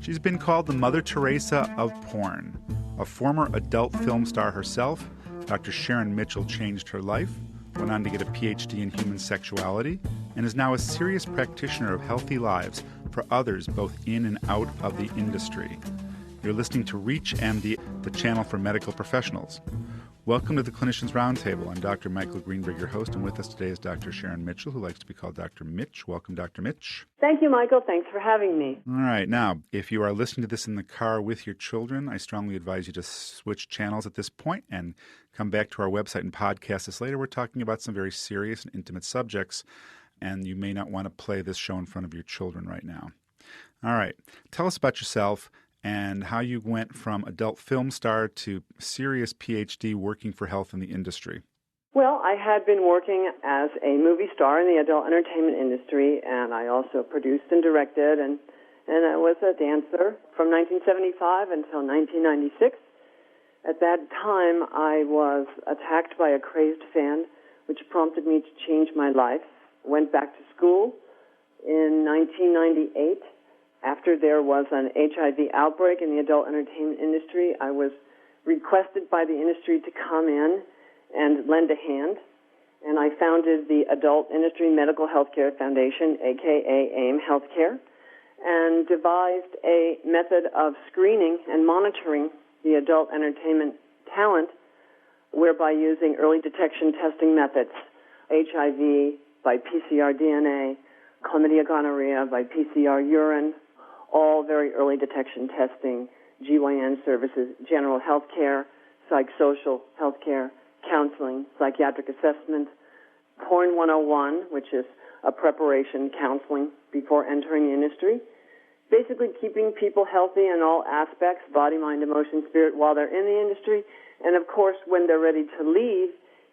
She's been called the Mother Teresa of porn. A former adult film star herself, Dr. Sharon Mitchell changed her life, went on to get a PhD in human sexuality, and is now a serious practitioner of healthy lives for others both in and out of the industry. You're listening to Reach MD, the channel for medical professionals. Welcome to the Clinicians Roundtable. I'm Dr. Michael Greenberg, your host, and with us today is Dr. Sharon Mitchell, who likes to be called Dr. Mitch. Welcome, Dr. Mitch. Thank you, Michael. Thanks for having me. All right. Now, if you are listening to this in the car with your children, I strongly advise you to switch channels at this point and come back to our website and podcast this later. We're talking about some very serious and intimate subjects, and you may not want to play this show in front of your children right now. All right. Tell us about yourself and how you went from adult film star to serious PhD working for health in the industry. Well, I had been working as a movie star in the adult entertainment industry, and I also produced and directed, and I was a dancer from 1975 until 1996. At that time, I was attacked by a crazed fan, which prompted me to change my life. Went back to school in 1998. After there was an HIV outbreak in the adult entertainment industry, I was requested by the industry to come in and lend a hand, and I founded the Adult Industry Medical Healthcare Foundation, aka AIM Healthcare, and devised a method of screening and monitoring the adult entertainment talent, whereby using early detection testing methods, HIV by PCR DNA, chlamydia gonorrhea by PCR urine, all very early detection testing, GYN services, general health care, psychosocial health care, counseling, psychiatric assessment, Porn 101, which is a preparation counseling before entering the industry, basically keeping people healthy in all aspects, body, mind, emotion, spirit, while they're in the industry, and of course, when they're ready to leave,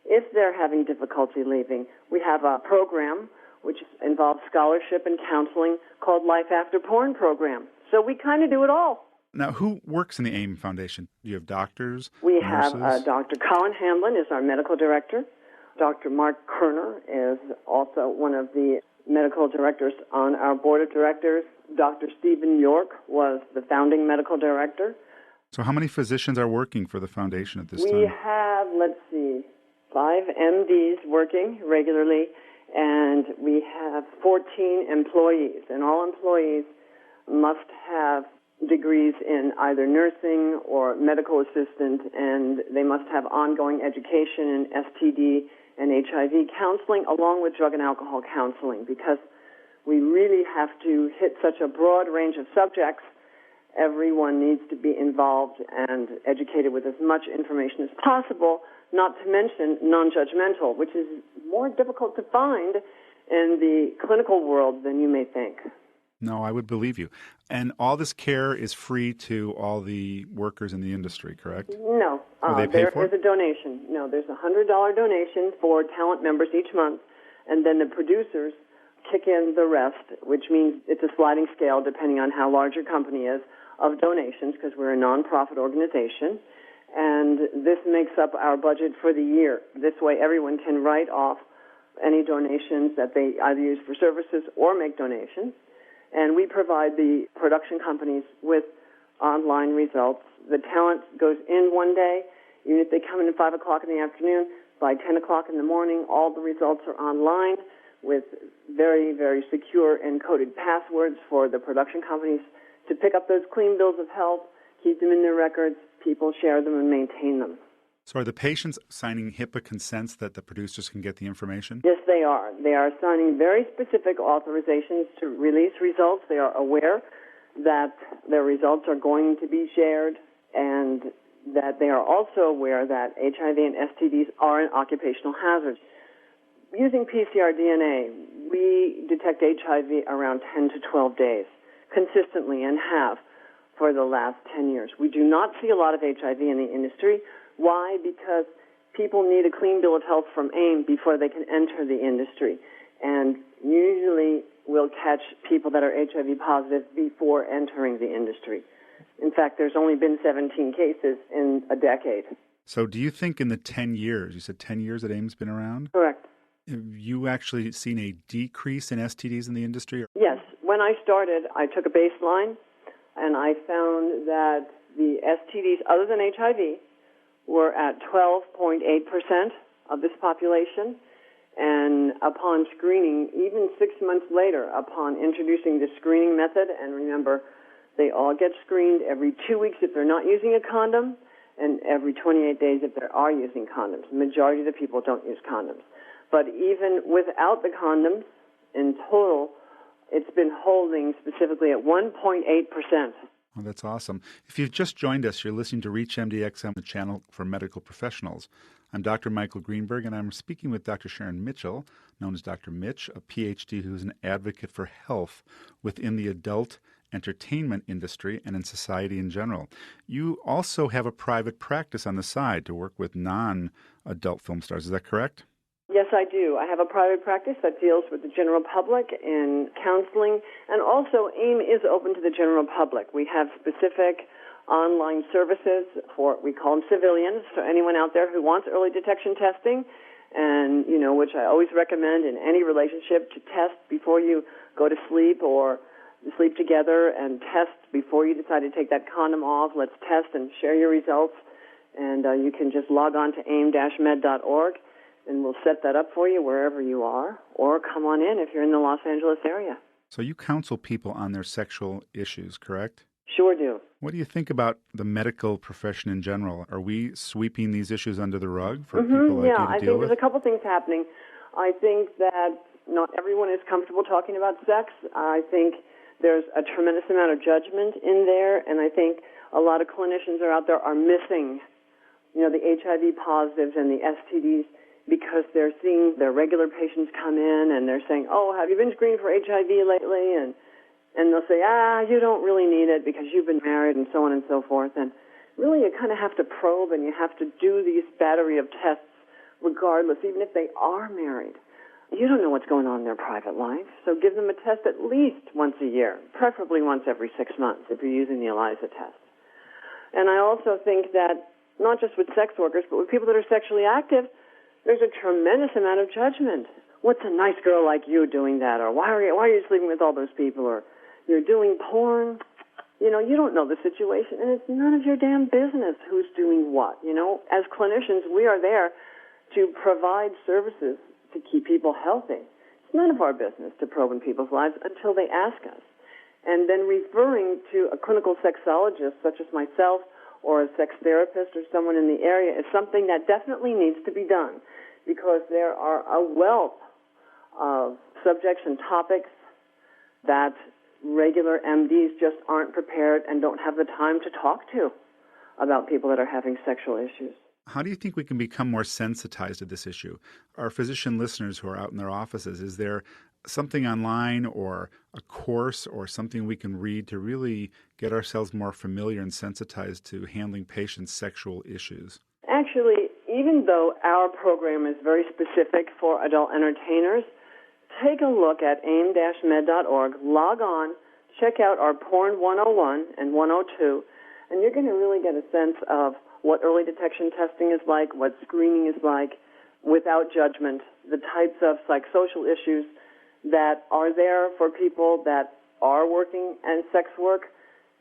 if they're having difficulty leaving, we have a program which involves scholarship and counseling called Life After Porn Program. So we kind of do it all. Now, who works in the AIM Foundation? Do you have doctors, We nurses? have Dr. Colin Hamlin is our medical director. Dr. Mark Kerner is also one of the medical directors on our board of directors. Dr. Stephen York was the founding medical director. So how many physicians are working for the foundation at this time? We have, 5 MDs working regularly, and we have 14 employees, and all employees must have degrees in either nursing or medical assistant, and they must have ongoing education in STD and HIV counseling, along with drug and alcohol counseling, because we really have to hit such a broad range of subjects. Everyone needs to be involved and educated with as much information as possible, not to mention non-judgmental, which is more difficult to find in the clinical world than you may think. No, I would believe you. And all this care is free to all the workers in the industry, correct? No. There is a donation. No, there's a $100 donation for talent members each month, and then the producers kick in the rest, which means it's a sliding scale depending on how large your company is of donations, because we're a nonprofit organization. And this makes up our budget for the year. This way everyone can write off any donations that they either use for services or make donations. And we provide the production companies with online results. The talent goes in one day. Even if they come in at 5 o'clock in the afternoon, by 10 o'clock in the morning, all the results are online with very, very secure encoded passwords for the production companies to pick up those clean bills of health, keep them in their records. People share them and maintain them. So are the patients signing HIPAA consents that the producers can get the information? Yes, they are. They are signing very specific authorizations to release results. They are aware that their results are going to be shared, and that they are also aware that HIV and STDs are an occupational hazard. Using PCR DNA, we detect HIV around 10 to 12 days consistently, and have for the last 10 years. We do not see a lot of HIV in the industry. Why? Because people need a clean bill of health from AIM before they can enter the industry. And usually we'll catch people that are HIV positive before entering the industry. In fact, there's only been 17 cases in a decade. So do you think in the 10 years, you said 10 years that AIM's been around? Correct. Have you actually seen a decrease in STDs in the industry? Yes. When I started, I took a baseline and I found that the STDs other than HIV were at 12.8% of this population. And upon screening, even 6 months later, upon introducing the screening method, and remember, they all get screened every 2 weeks if they're not using a condom, and every 28 days if they are using condoms. The majority of the people don't use condoms. But even without the condoms, in total, it's been holding specifically at 1.8%. Well, that's awesome. If you've just joined us, you're listening to ReachMD-XM, the channel for medical professionals. I'm Dr. Michael Greenberg, and I'm speaking with Dr. Sharon Mitchell, known as Dr. Mitch, a PhD who's an advocate for health within the adult entertainment industry and in society in general. You also have a private practice on the side to work with non-adult film stars. Is that correct? Yes, I do. I have a private practice that deals with the general public in counseling, and also AIM is open to the general public. We have specific online services for, we call them civilians, so anyone out there who wants early detection testing, and, which I always recommend in any relationship to test before you go to sleep or sleep together, and test before you decide to take that condom off. Let's test and share your results, and you can just log on to aim-med.org. And we'll set that up for you wherever you are, or come on in if you're in the Los Angeles area. So you counsel people on their sexual issues, correct? Sure do. What do you think about the medical profession in general? Are we sweeping these issues under the rug for people like you to deal with? Yeah, I think there's a couple things happening. I think that not everyone is comfortable talking about sex. I think there's a tremendous amount of judgment in there, and I think a lot of clinicians are out there are missing, the HIV positives and the STDs, because they're seeing their regular patients come in and they're saying, oh, have you been screened for HIV lately? And they'll say, you don't really need it because you've been married, and so on and so forth. And really you kind of have to probe, and you have to do these battery of tests regardless, even if they are married. You don't know what's going on in their private life, so give them a test at least once a year, preferably once every 6 months if you're using the ELISA test. And I also think that not just with sex workers, but with people that are sexually active, there's a tremendous amount of judgment. What's a nice girl like you doing that? Or why are you sleeping with all those people? Or you're doing porn? You don't know the situation, and it's none of your damn business who's doing what. As clinicians, we are there to provide services to keep people healthy. It's none of our business to probe in people's lives until they ask us. And then referring to a clinical sexologist, such as myself, or a sex therapist or someone in the area is something that definitely needs to be done, because there are a wealth of subjects and topics that regular MDs just aren't prepared and don't have the time to talk to about people that are having sexual issues. How do you think we can become more sensitized to this issue? Our physician listeners who are out in their offices, is there something online or a course or something we can read to really get ourselves more familiar and sensitized to handling patients' sexual issues? Actually, even though our program is very specific for adult entertainers, take a look at aim-med.org, log on, check out our Porn 101 and 102, and you're going to really get a sense of what early detection testing is like, what screening is like, without judgment, the types of psychosocial issues that are there for people that are working in sex work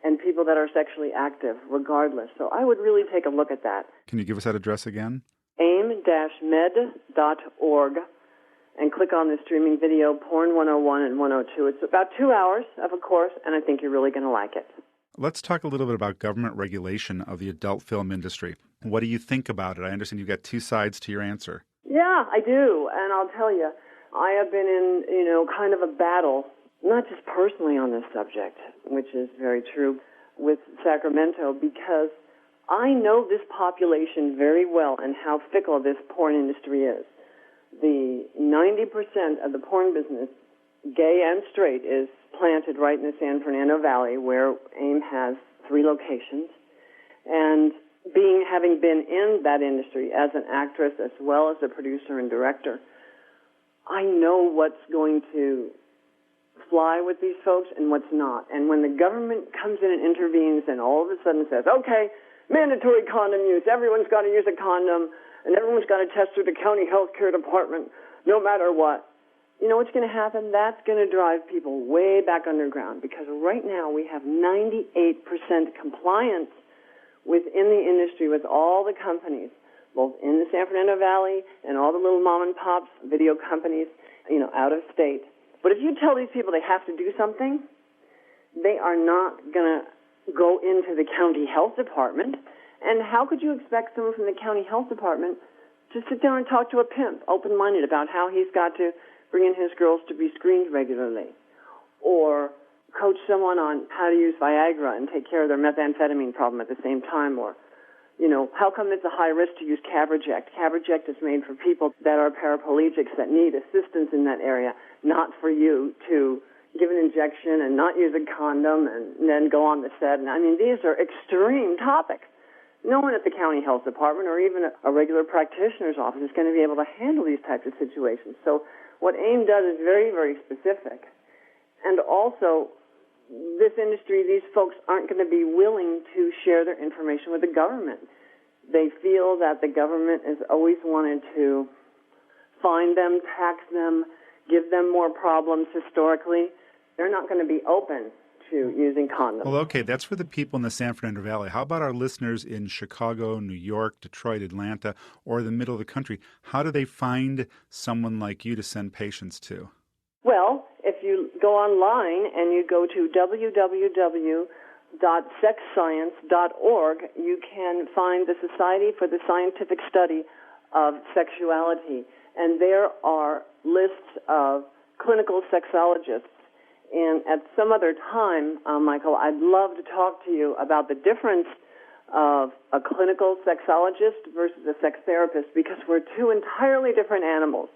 and people that are sexually active, regardless. So I would really take a look at that. Can you give us that address again? aim-med.org, and click on the streaming video, Porn 101 and 102. It's about 2 hours of a course, and I think you're really going to like it. Let's talk a little bit about government regulation of the adult film industry. What do you think about it? I understand you've got two sides to your answer. Yeah, I do, and I'll tell you, I have been in, kind of a battle, not just personally on this subject, which is very true, with Sacramento, because I know this population very well and how fickle this porn industry is. The 90% of the porn business, gay and straight, is planted right in the San Fernando Valley, where AIM has 3 locations. And having been in that industry as an actress as well as a producer and director, I know what's going to fly with these folks and what's not. And when the government comes in and intervenes and all of a sudden says, okay, mandatory condom use, everyone's got to use a condom, and everyone's got to test through the county health care department, no matter what, you know what's going to happen? That's going to drive people way back underground, because right now we have 98% compliance within the industry with all the companies, both in the San Fernando Valley and all the little mom and pops, video companies, out of state. But if you tell these people they have to do something, they are not going to go into the county health department. And how could you expect someone from the county health department to sit down and talk to a pimp, open-minded, about how he's got to bring in his girls to be screened regularly, or coach someone on how to use Viagra and take care of their methamphetamine problem at the same time, or, how come it's a high risk to use Cabroject? Cabroject is made for people that are paraplegics that need assistance in that area, not for you to give an injection and not use a condom and then go on the set. And these are extreme topics. No one at the county health department or even a regular practitioner's office is going to be able to handle these types of situations. So what AIM does is very, very specific. And also, this industry, these folks aren't going to be willing to share their information with the government. They feel that the government has always wanted to fine them, tax them, give them more problems historically. They're not going to be open to using condoms. Well, okay, that's for the people in the San Fernando Valley. How about our listeners in Chicago, New York, Detroit, Atlanta, or the middle of the country? How do they find someone like you to send patients to? Well, if you go online and you go to www.sexscience.org, you can find the Society for the Scientific Study of Sexuality. And there are lists of clinical sexologists. And at some other time, Michael, I'd love to talk to you about the difference of a clinical sexologist versus a sex therapist, because we're two entirely different animals.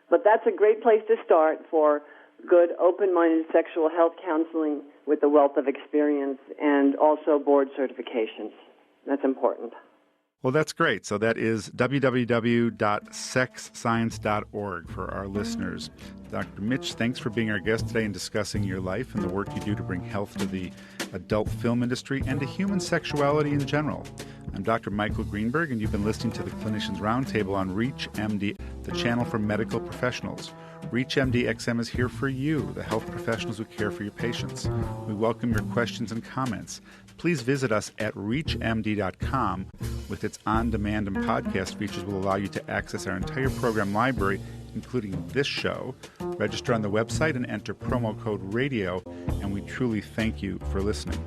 But that's a great place to start for good, open-minded sexual health counseling with a wealth of experience and also board certifications. That's important. Well, that's great. So that is www.sexscience.org for our listeners. Dr. Mitch, thanks for being our guest today and discussing your life and the work you do to bring health to the adult film industry and to human sexuality in general. I'm Dr. Michael Greenberg, and you've been listening to the Clinicians Roundtable on ReachMD, the channel for medical professionals. ReachMD XM is here for you, the health professionals who care for your patients. We welcome your questions and comments. Please visit us at reachmd.com. With its on-demand and podcast features will allow you to access our entire program library, including this show. Register on the website and enter promo code RADIO, and we truly thank you for listening.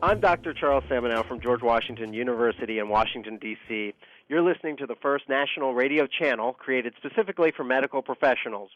I'm Dr. Charles Samanow from George Washington University in Washington, D.C. You're listening to the first national radio channel created specifically for medical professionals.